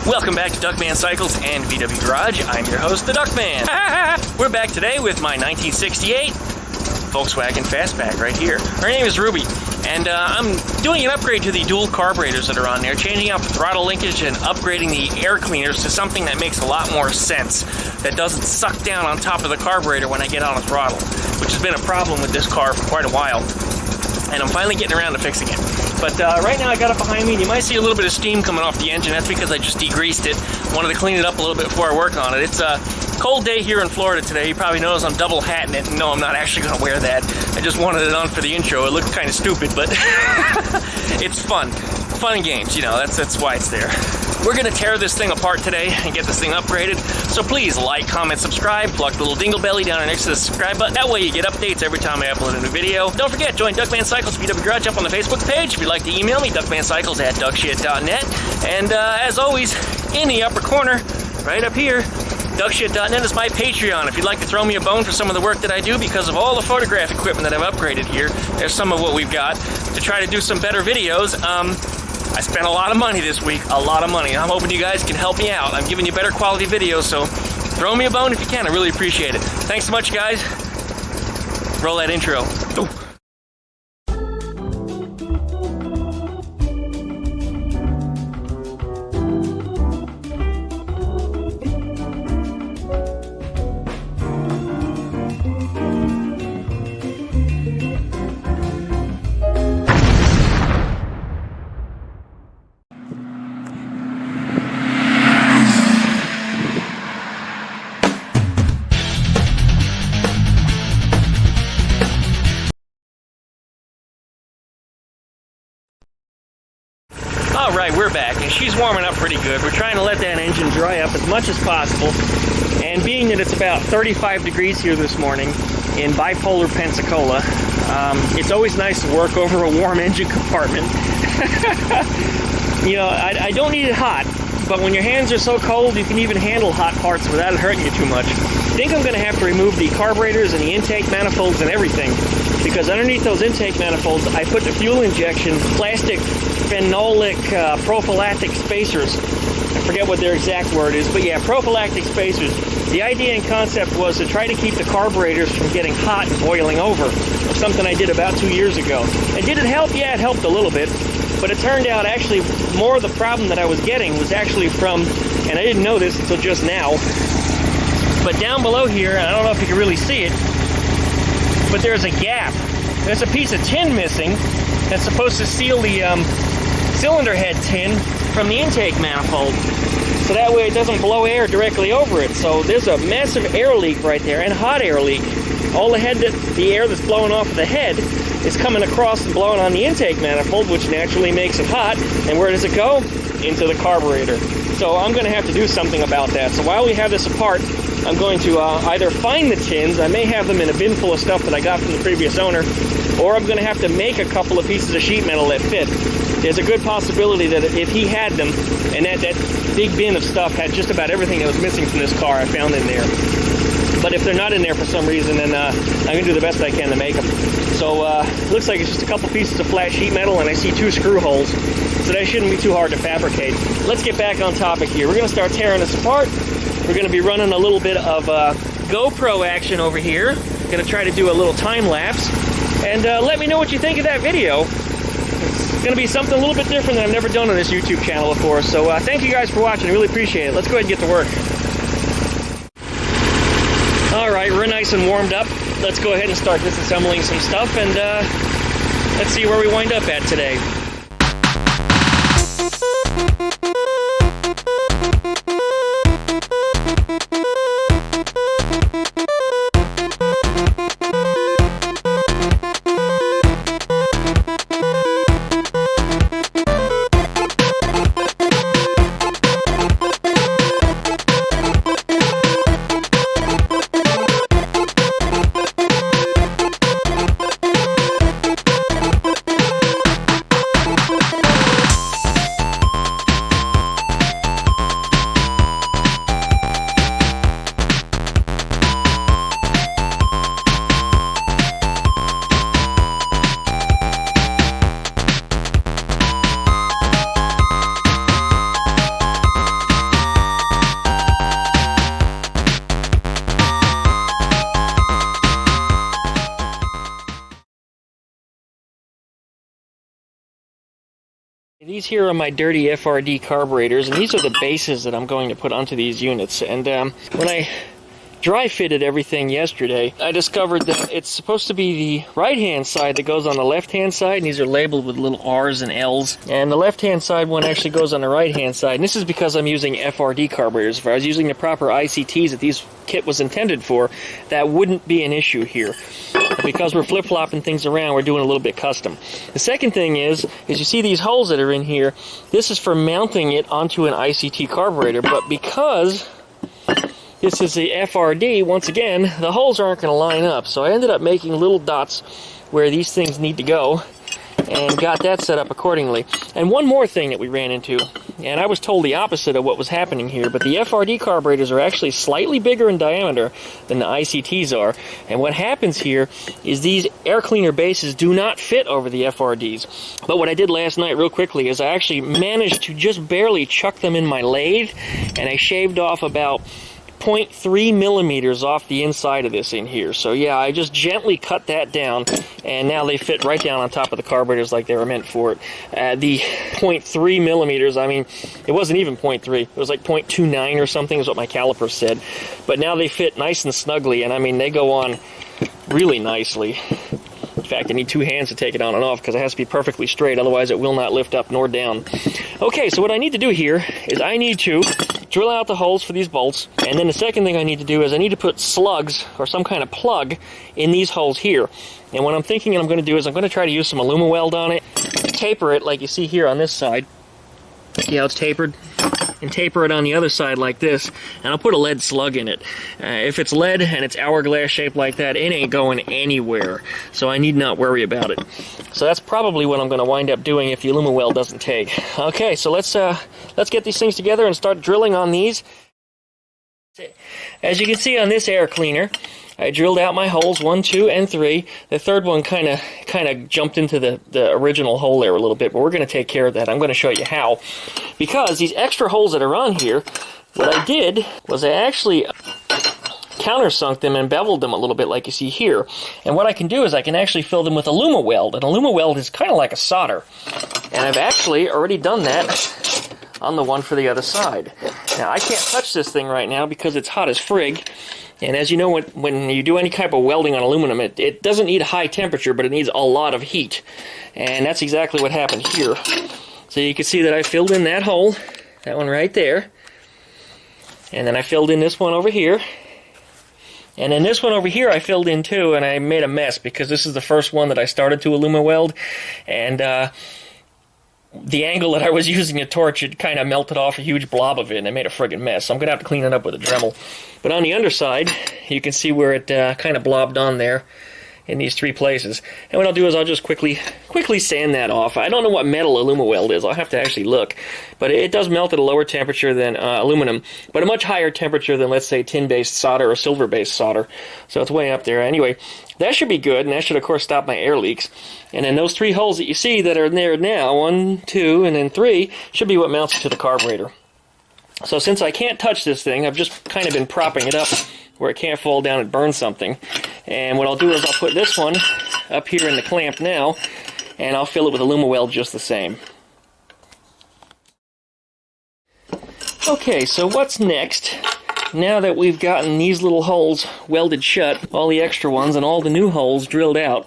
Welcome back to Duckman Cycles and VW Garage. I'm your host, the Duckman. We're back today with my 1968 Volkswagen Fastback right here. Her name is Ruby, and I'm doing an upgrade to the dual carburetors that are on there, changing out the throttle linkage and upgrading the air cleaners to something that makes a lot more sense, that doesn't suck down on top of the carburetor when I get on a throttle, which has been a problem with this car for quite a while, and I'm finally getting around to fixing it. But right now I got it behind me, and you might see a little bit of steam coming off the engine. That's because I just degreased it. Wanted to clean it up a little bit before I work on it. It's a cold day here in Florida today. You probably notice I'm double hatting it. No, I'm not actually going to wear that. I just wanted it on for the intro. It looked kind of stupid, but it's fun. Fun and games, you know, that's why it's there. We're going to tear this thing apart today and get this thing upgraded. So please like, comment, subscribe, plug the little dingle belly down next to the subscribe button. That way you get updates every time I upload a new video. Don't forget, join Duckman Cycles VW Garage up on the Facebook page. If you'd like to email me, duckmancycles@duckshit.net. And as always, in the upper corner, right up here, duckshit.net is my Patreon. If you'd like to throw me a bone for some of the work that I do, because of all the photograph equipment that I've upgraded here, there's some of what we've got to try to do some better videos. I spent a lot of money this week, a lot of money. I'm hoping you guys can help me out. I'm giving you better quality videos, so throw me a bone if you can. I really appreciate it. Thanks so much, guys. Roll that intro. Ooh. Alright, we're back, and she's warming up pretty good. We're trying to let that engine dry up as much as possible. And being that it's about 35 degrees here this morning in bipolar Pensacola, it's always nice to work over a warm engine compartment. You know, I don't need it hot, but when your hands are so cold, you can even handle hot parts without it hurting you too much. I think I'm going to have to remove the carburetors and the intake manifolds and everything, because underneath those intake manifolds, I put the fuel injection plastic phenolic prophylactic spacers. I forget what their exact word is, but yeah, prophylactic spacers. The idea and concept was to try to keep the carburetors from getting hot and boiling over, something I did about 2 years ago. And did it help? Yeah, it helped a little bit. But it turned out actually more of the problem that I was getting was actually from, and I didn't know this until just now, but down below here, and I don't know if you can really see it, but there's a gap. There's a piece of tin missing that's supposed to seal the cylinder head tin from the intake manifold, so that way it doesn't blow air directly over it. So there's a massive air leak right there, and hot air leak. All the air that's blowing off the head is coming across and blowing on the intake manifold, which naturally makes it hot. And where does it go? Into the carburetor. So I'm going to have to do something about that. So while we have this apart, I'm going to either find the tins, I may have them in a bin full of stuff that I got from the previous owner, or I'm going to have to make a couple of pieces of sheet metal that fit. There's a good possibility that if he had them, and that big bin of stuff had just about everything that was missing from this car, I found in there. But if they're not in there for some reason, then I'm going to do the best I can to make them. So looks like it's just a couple pieces of flat sheet metal, and I see 2 screw holes, so that shouldn't be too hard to fabricate. Let's get back on topic here. We're going to start tearing this apart. We're going to be running a little bit of GoPro action over here. Going to try to do a little time lapse, and let me know what you think of that video. It's going to be something a little bit different than I've never done on this YouTube channel before. So thank you guys for watching. I really appreciate it. Let's go ahead and get to work. Alright, we're nice and warmed up. Let's go ahead and start disassembling some stuff, and let's see where we wind up at today. These here are my dirty FRD carburetors, and these are the bases that I'm going to put onto these units. And when I dry fitted everything yesterday, I discovered that it's supposed to be the right-hand side that goes on the left-hand side, and these are labeled with little R's and L's. And the left-hand side one actually goes on the right-hand side, and this is because I'm using FRD carburetors. If I was using the proper ICTs that these kit was intended for, that wouldn't be an issue here. But because we're flip-flopping things around, we're doing a little bit custom. The second thing is you see these holes that are in here, this is for mounting it onto an ICT carburetor, but because this is the FRD, once again, the holes aren't going to line up. So I ended up making little dots where these things need to go and got that set up accordingly. And one more thing that we ran into, and I was told the opposite of what was happening here, but the FRD carburetors are actually slightly bigger in diameter than the ICTs are. And what happens here is these air cleaner bases do not fit over the FRDs. But what I did last night real quickly is I actually managed to just barely chuck them in my lathe, and I shaved off about 0.3 millimeters off the inside of this in here. So yeah, I just gently cut that down, and now they fit right down on top of the carburetors like they were meant for it. The 0.3 millimeters, I mean, it wasn't even 0.3. It was like 0.29 or something is what my caliper said. But now they fit nice and snugly, and I mean, they go on really nicely. In fact, I need two hands to take it on and off because it has to be perfectly straight, otherwise it will not lift up nor down. Okay, so what I need to do here is I need to drill out the holes for these bolts, and then the second thing I need to do is I need to put slugs or some kind of plug in these holes here. And what I'm thinking I'm going to do is I'm going to try to use some aluminum weld on it, taper it like you see here on this side. See how it's tapered? And taper it on the other side like this, and I'll put a lead slug in it. If it's lead and it's hourglass shaped like that, it ain't going anywhere, so I need not worry about it. So that's probably what I'm going to wind up doing if the aluminum weld doesn't take. Okay, so let's get these things together and start drilling on these. As you can see on this air cleaner, I drilled out my holes 1, 2, and 3. The third one kind of jumped into the original hole there a little bit, but we're going to take care of that. I'm going to show you how. Because these extra holes that are on here, what I did was I actually countersunk them and beveled them a little bit like you see here. And what I can do is I can actually fill them with aluminum weld. And aluminum weld is kind of like a solder. And I've actually already done that on the one for the other side. Now I can't touch this thing right now because it's hot as frig. And as you know, when you do any type of welding on aluminum, it doesn't need a high temperature, but it needs a lot of heat. And that's exactly what happened here. So you can see that I filled in that hole, that one right there. And then I filled in this one over here. And then this one over here I filled in too, and I made a mess because this is the first one that I started to aluminum weld. And the angle that I was using a torch, it kind of melted off a huge blob of it, and it made a friggin' mess. So I'm going to have to clean it up with a Dremel. But on the underside, you can see where it kind of blobbed on there in these 3 places. And what I'll do is I'll just quickly sand that off. I don't know what metal aluminum weld is. I'll have to actually look. But it does melt at a lower temperature than aluminum, but a much higher temperature than, let's say, tin-based solder or silver-based solder. So it's way up there. Anyway, that should be good, and that should, of course, stop my air leaks. And then those 3 holes that you see that are in there now, 1, 2, and then 3, should be what mounts it to the carburetor. So since I can't touch this thing, I've just kind of been propping it up where it can't fall down and burn something. And what I'll do is I'll put this one up here in the clamp now, and I'll fill it with aluminum weld just the same. Okay, so what's next? Now that we've gotten these little holes welded shut, all the extra ones and all the new holes drilled out,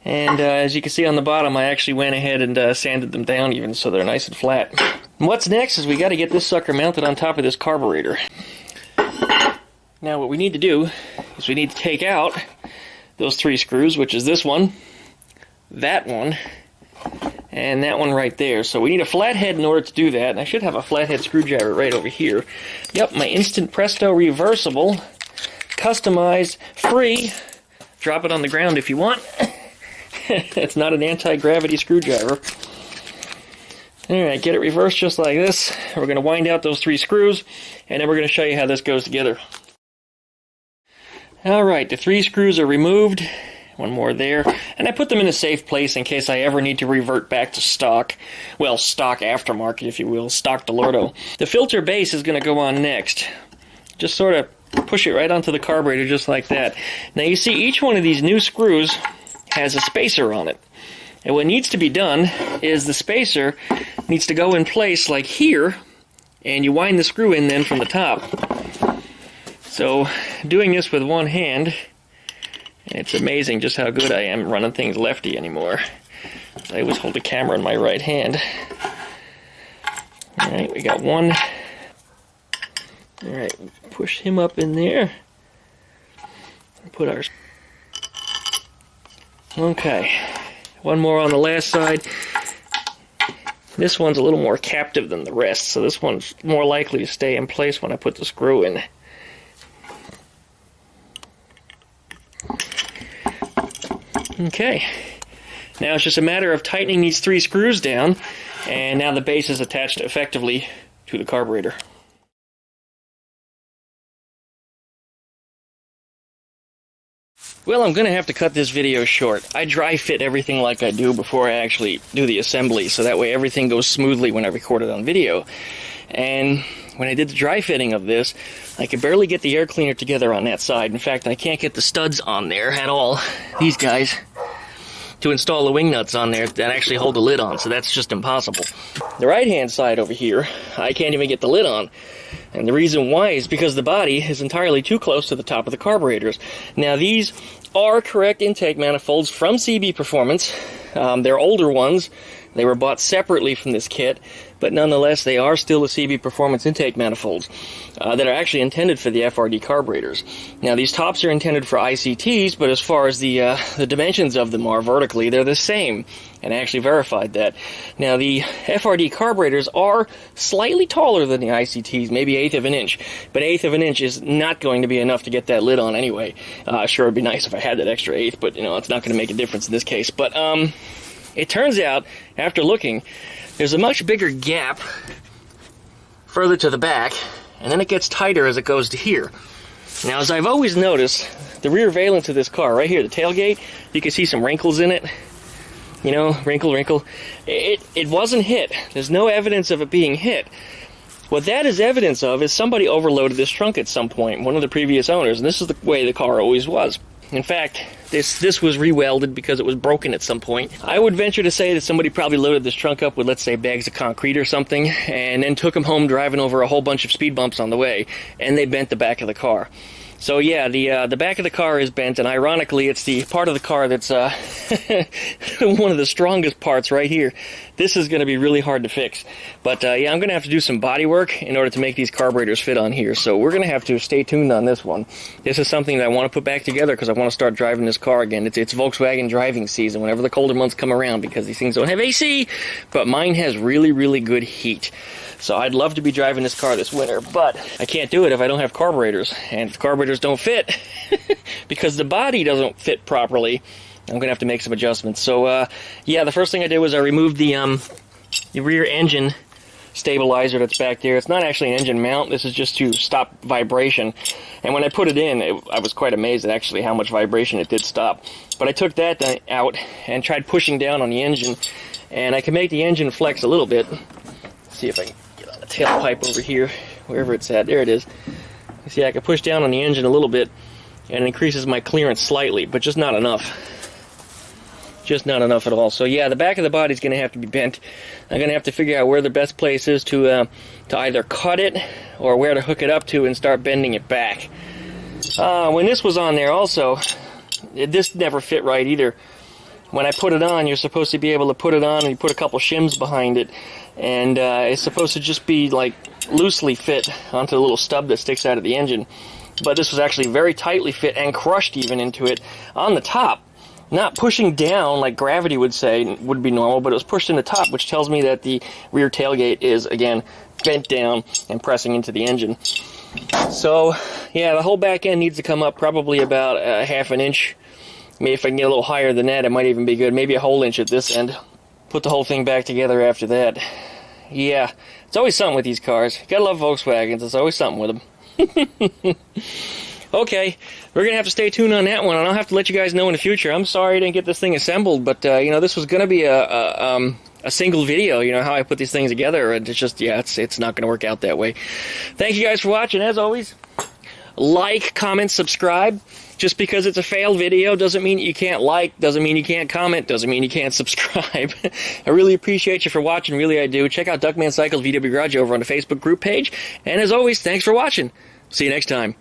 and as you can see on the bottom, I actually went ahead and sanded them down even so they're nice and flat. And what's next is we got to get this sucker mounted on top of this carburetor. Now what we need to do is we need to take out those 3 screws, which is this one, that one, and that one right there. So we need a flathead in order to do that, and I should have a flathead screwdriver right over here. Yep, my Instant Presto reversible, customized, free. Drop it on the ground if you want. It's not an anti-gravity screwdriver. Alright, get it reversed just like this. We're going to wind out those 3 screws, and then we're going to show you how this goes together. Alright, the 3 screws are removed. One more there. And I put them in a safe place in case I ever need to revert back to stock. Well, stock aftermarket, if you will. Stock DeLorto. The filter base is going to go on next. Just sort of push it right onto the carburetor just like that. Now you see each one of these new screws has a spacer on it. And what needs to be done is the spacer needs to go in place like here, and you wind the screw in then from the top. So doing this with one hand, it's amazing just how good I am running things lefty anymore. I always hold the camera in my right hand. Alright, we got one. Alright, push him up in there. Put our... Okay, one more on the last side. This one's a little more captive than the rest, so this one's more likely to stay in place when I put the screw in. Okay, now it's just a matter of tightening these 3 screws down, and now the base is attached effectively to the carburetor. Well, I'm going to have to cut this video short. I dry fit everything like I do before I actually do the assembly, so that way everything goes smoothly when I record it on video. And when I did the dry fitting of this, I could barely get the air cleaner together on that side. In fact, I can't get the studs on there at all, these guys, to install the wing nuts on there that actually hold the lid on, so that's just impossible. The right-hand side over here, I can't even get the lid on. And the reason why is because the body is entirely too close to the top of the carburetors. Now, these are correct intake manifolds from CB Performance. They're older ones. They were bought separately from this kit, but nonetheless, they are still the CB Performance intake manifolds that are actually intended for the FRD carburetors. Now, these tops are intended for ICTs, but as far as the dimensions of them are vertically, they're the same, and I actually verified that. Now, the FRD carburetors are slightly taller than the ICTs, maybe 1/8 of an inch, but 1/8 of an inch is not going to be enough to get that lid on anyway. Sure, it'd be nice if I had that extra 1/8, but, you know, it's not going to make a difference in this case. But, it turns out, after looking, there's a much bigger gap further to the back, and then it gets tighter as it goes to here. Now, as I've always noticed, the rear valence of this car, right here, the tailgate, you can see some wrinkles in it. You know, wrinkle. It wasn't hit. There's no evidence of it being hit. What that is evidence of is somebody overloaded this trunk at some point, one of the previous owners, and this is the way the car always was. In fact, this was re-welded because it was broken at some point. I would venture to say that somebody probably loaded this trunk up with, let's say, bags of concrete or something, and then took them home driving over a whole bunch of speed bumps on the way, and they bent the back of the car. So yeah, the back of the car is bent, and ironically, it's the part of the car that's one of the strongest parts right here. This is going to be really hard to fix. But yeah, I'm going to have to do some body work in order to make these carburetors fit on here. So we're going to have to stay tuned on this one. This is something that I want to put back together because I want to start driving this car again. It's Volkswagen driving season whenever the colder months come around because these things don't have AC, but mine has really, really good heat. So I'd love to be driving this car this winter, but I can't do it if I don't have carburetors. And if the carburetors don't fit, because the body doesn't fit properly, I'm going to have to make some adjustments. So, yeah, the first thing I did was I removed the rear engine stabilizer that's back there. It's not actually an engine mount. This is just to stop vibration. And when I put it in, I was quite amazed at actually how much vibration it did stop. But I took that out and tried pushing down on the engine, and I can make the engine flex a little bit. Let's see if I can get on the tailpipe over here, wherever it's at. There it is. You see, I can push down on the engine a little bit, and it increases my clearance slightly, but just not enough. Just not enough at all. So yeah, the back of the body is going to have to be bent. I'm going to have to figure out where the best place is to either cut it or where to hook it up to and start bending it back. When this was on there also, this never fit right either. When I put it on, you're supposed to be able to put it on and you put a couple shims behind it, and it's supposed to just be like loosely fit onto the little stub that sticks out of the engine. But this was actually very tightly fit and crushed even into it on the top. Not pushing down like gravity would say would be normal, but it was pushed in the top, which tells me that the rear tailgate is, again, bent down and pressing into the engine. So, yeah, the whole back end needs to come up probably about a ½ an inch. Maybe if I can get a little higher than that, it might even be good. Maybe a whole inch at this end. Put the whole thing back together after that. Yeah, it's always something with these cars. You gotta love Volkswagens. It's always something with them. Okay, we're going to have to stay tuned on that one, and I'll have to let you guys know in the future. I'm sorry I didn't get this thing assembled, but, you know, this was going to be a single video, you know, how I put these things together, and it's just, yeah, it's not going to work out that way. Thank you guys for watching. As always, like, comment, subscribe. Just because it's a failed video doesn't mean you can't like, doesn't mean you can't comment, doesn't mean you can't subscribe. I really appreciate you for watching, really I do. Check out Duckman Cycles VW Garage over on the Facebook group page. And as always, thanks for watching. See you next time.